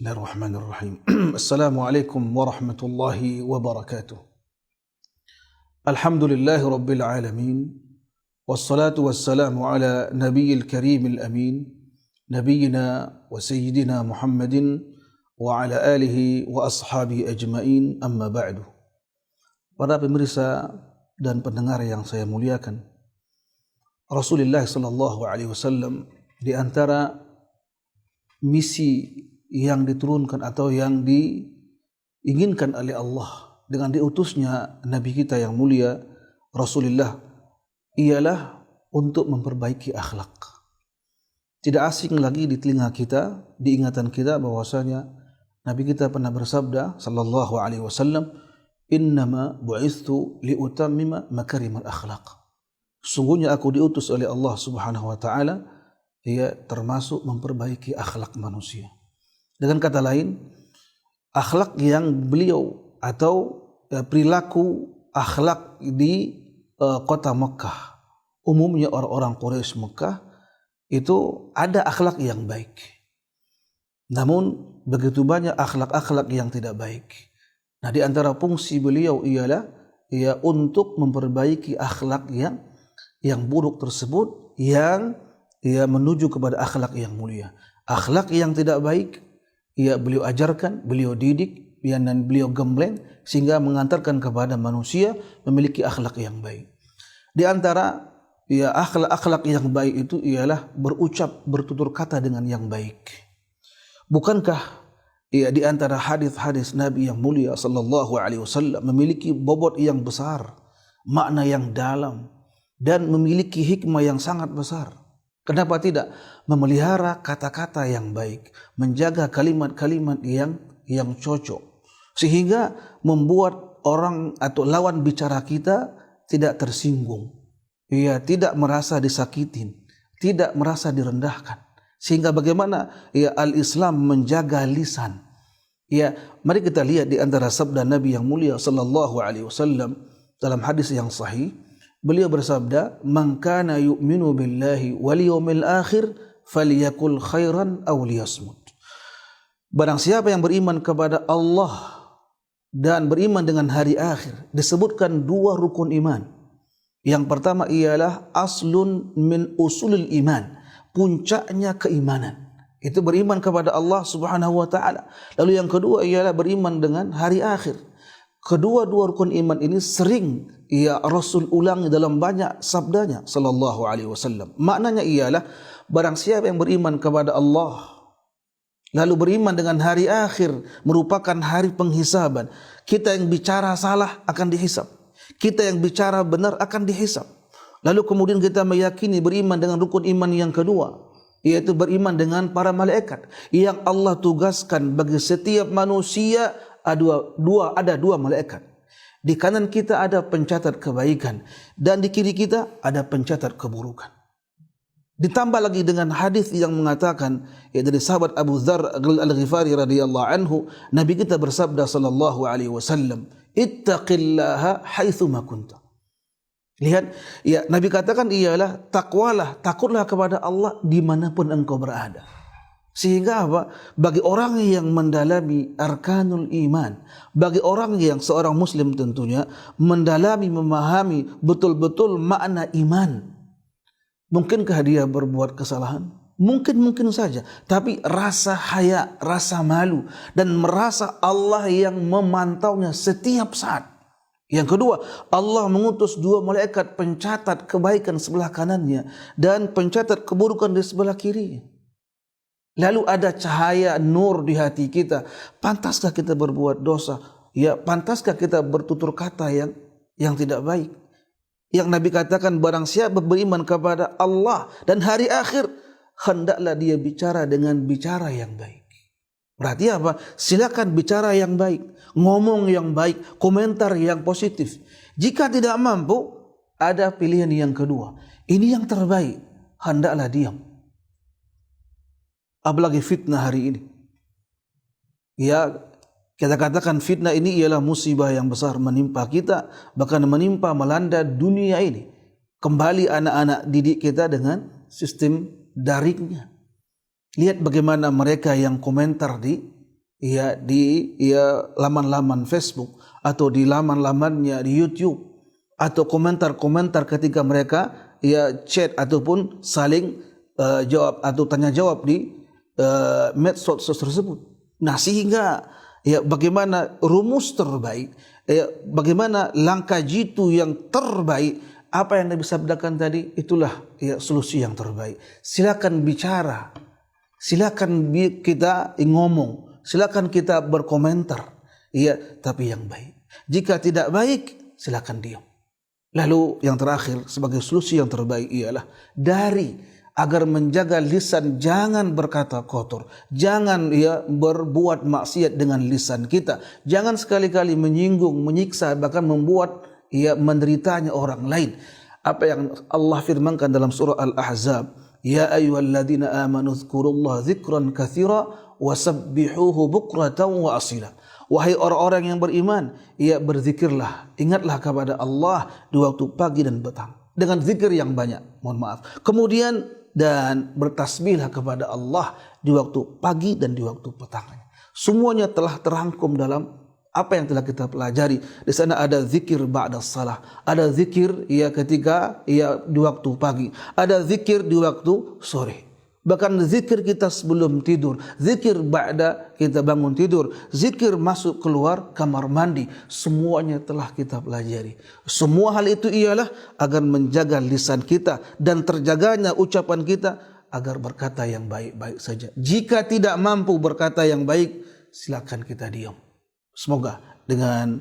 Bismillahirrahmanirrahim. Assalamualaikum warahmatullahi wabarakatuh. Alhamdulillahi rabbil alamin. Wassalatu wassalamu ala nabiyil karimil amin. Nabiyina wa sayyidina Muhammadin wa ala alihi wa ashabihi ajma'in, amma ba'du. Para pemirsa dan pendengar yang saya muliakan, Rasulullah sallallahu alaihi wasallam di antara misi yang diturunkan atau yang diinginkan oleh Allah dengan diutusnya Nabi kita yang mulia Rasulullah ialah untuk memperbaiki akhlak. Tidak asing lagi di telinga kita, di ingatan kita bahwasanya Nabi kita pernah bersabda sallallahu alaihi wasallam, "Innama bu'itstu liutammima makarimal akhlaq." Sungguhnya aku diutus oleh Allah Subhanahu wa taala ia termasuk memperbaiki akhlak manusia. Dengan kata lain, akhlak yang beliau atau perilaku akhlak di kota Mekah, umumnya orang-orang Quraisy Mekah itu ada akhlak yang baik. Namun begitu banyak akhlak-akhlak yang tidak baik. Nah, di antara fungsi beliau ialah untuk memperbaiki akhlak yang buruk tersebut, yang menuju kepada akhlak yang mulia. Akhlak yang tidak baik beliau ajarkan, beliau didik, dan beliau gembleng sehingga mengantarkan kepada manusia memiliki akhlak yang baik. Di antara akhlak-akhlak yang baik itu ialah berucap, bertutur kata dengan yang baik. Bukankah di antara hadis-hadis Nabi yang mulia sallallahu alaihi wasallam memiliki bobot yang besar, makna yang dalam, dan memiliki hikmah yang sangat besar? Kenapa tidak memelihara kata-kata yang baik, menjaga kalimat-kalimat yang cocok, sehingga membuat orang atau lawan bicara kita tidak tersinggung, tidak merasa disakitin, tidak merasa direndahkan. Sehingga bagaimana al-Islam menjaga lisan. Mari kita lihat di antara sabda Nabi yang mulia sallallahu alaihi wasallam dalam hadis yang sahih. Beliau bersabda, "Man kana yu'minu billahi wal yawmil akhir falyakul khairan aw liyasmut." Barang siapa yang beriman kepada Allah dan beriman dengan hari akhir, disebutkan dua rukun iman. Yang pertama ialah aslun min usulil iman, puncaknya keimanan. Itu beriman kepada Allah Subhanahu wa taala. Lalu yang kedua ialah beriman dengan hari akhir. Kedua-dua rukun iman ini sering Rasul ulangi dalam banyak sabdanya sallallahu alaihi wasallam. Maknanya ialah barang siapa yang beriman kepada Allah lalu beriman dengan hari akhir, merupakan hari penghisaban. Kita yang bicara salah akan dihisab, kita yang bicara benar akan dihisab. Lalu kemudian kita meyakini beriman dengan rukun iman yang kedua, yaitu beriman dengan para malaikat yang Allah tugaskan bagi setiap manusia. Ada dua malaikat. Di kanan kita ada pencatat kebaikan dan di kiri kita ada pencatat keburukan. Ditambah lagi dengan hadis yang mengatakan dari sahabat Abu Dzar Al-Ghifari radhiyallahu anhu, Nabi kita bersabda sallallahu alaihi wasallam, "Ittaqillaha haitsu ma kunta." Lihat, Nabi katakan ialah takwalah, takutlah kepada Allah dimanapun engkau berada. Sehingga apa? Bagi orang yang mendalami arkanul iman, bagi orang yang seorang muslim tentunya mendalami, memahami betul-betul makna iman. Mungkinkah dia berbuat kesalahan? Mungkin saja. Tapi rasa haya, rasa malu, dan merasa Allah yang memantaunya setiap saat. Yang kedua, Allah mengutus dua malaikat pencatat kebaikan sebelah kanannya dan pencatat keburukan di sebelah kirinya. Lalu ada cahaya nur di hati kita. Pantaskah kita berbuat dosa? Pantaskah kita bertutur kata yang tidak baik? Yang Nabi katakan, barang siapa beriman kepada Allah dan hari akhir, hendaklah dia bicara dengan bicara yang baik. Berarti apa? Silakan bicara yang baik, ngomong yang baik, komentar yang positif. Jika tidak mampu, ada pilihan yang kedua. Ini yang terbaik, hendaklah diam. Apalagi fitnah hari ini. Kita katakan fitnah ini ialah musibah yang besar menimpa kita, bahkan menimpa melanda dunia ini. Kembali anak-anak didik kita dengan sistem daringnya. Lihat bagaimana mereka yang komentar di ya di ya laman-laman Facebook atau di laman-lamannya di YouTube atau komentar-komentar ketika mereka ya chat ataupun saling jawab atau tanya jawab di medsos tersebut. Nah, sehingga ya bagaimana rumus terbaik, ya bagaimana langkah jitu yang terbaik, apa yang Nabi sabdakan tadi, itulah ya solusi yang terbaik. Silakan bicara, silakan kita ngomong, silakan kita berkomentar, ya tapi yang baik. Jika tidak baik, silakan diam. Lalu yang terakhir sebagai solusi yang terbaik ialah dari agar menjaga lisan, jangan berkata kotor, jangan ya berbuat maksiat dengan lisan kita, jangan sekali-kali menyinggung, menyiksa, bahkan membuat ya menderitanya orang lain. Apa yang Allah firmankan dalam surah Al-Ahzab, ya ayyuhalladzina amanu dzkurullaha dzikran katsira wasabbihuhu bukratan wa asila. Wahai orang-orang yang beriman, ya berzikirlah, ingatlah kepada Allah di waktu pagi dan petang dengan zikir yang banyak. Mohon maaf. Kemudian dan bertasbihlah kepada Allah di waktu pagi dan di waktu petang. Semuanya telah terangkum dalam apa yang telah kita pelajari. Di sana ada zikir ba'da salah, ada zikir ya ketika ya di waktu pagi, ada zikir di waktu sore. Bahkan zikir kita sebelum tidur, zikir ba'da kita bangun tidur, zikir masuk keluar kamar mandi, semuanya telah kita pelajari. Semua hal itu ialah agar menjaga lisan kita dan terjaganya ucapan kita agar berkata yang baik-baik saja. Jika tidak mampu berkata yang baik, silakan kita diam. Semoga dengan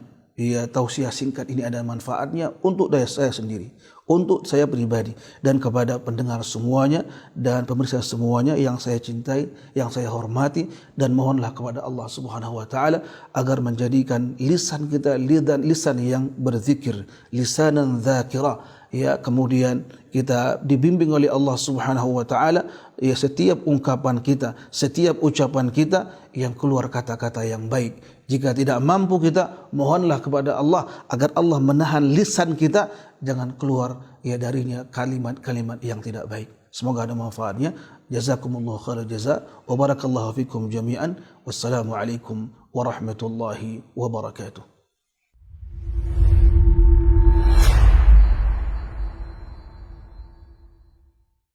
tausiah singkat ini ada manfaatnya untuk daya saya sendiri, untuk saya pribadi, dan kepada pendengar semuanya dan pemirsa semuanya yang saya cintai, yang saya hormati, dan mohonlah kepada Allah Subhanahu wa taala agar menjadikan lisan kita lisan yang berzikir, lisanan dzakira, ya kemudian kita dibimbing oleh Allah Subhanahu wa taala, ya setiap ungkapan kita, setiap ucapan kita yang keluar kata-kata yang baik. Jika tidak mampu kita, mohonlah kepada Allah agar Allah menahan lisan kita jangan keluar ya darinya kalimat-kalimat yang tidak baik. Semoga ada manfaatnya. Jazakumullahu khairal jazaa wa barakallahu fikum jami'an. Wassalamualaikum warahmatullahi wabarakatuh.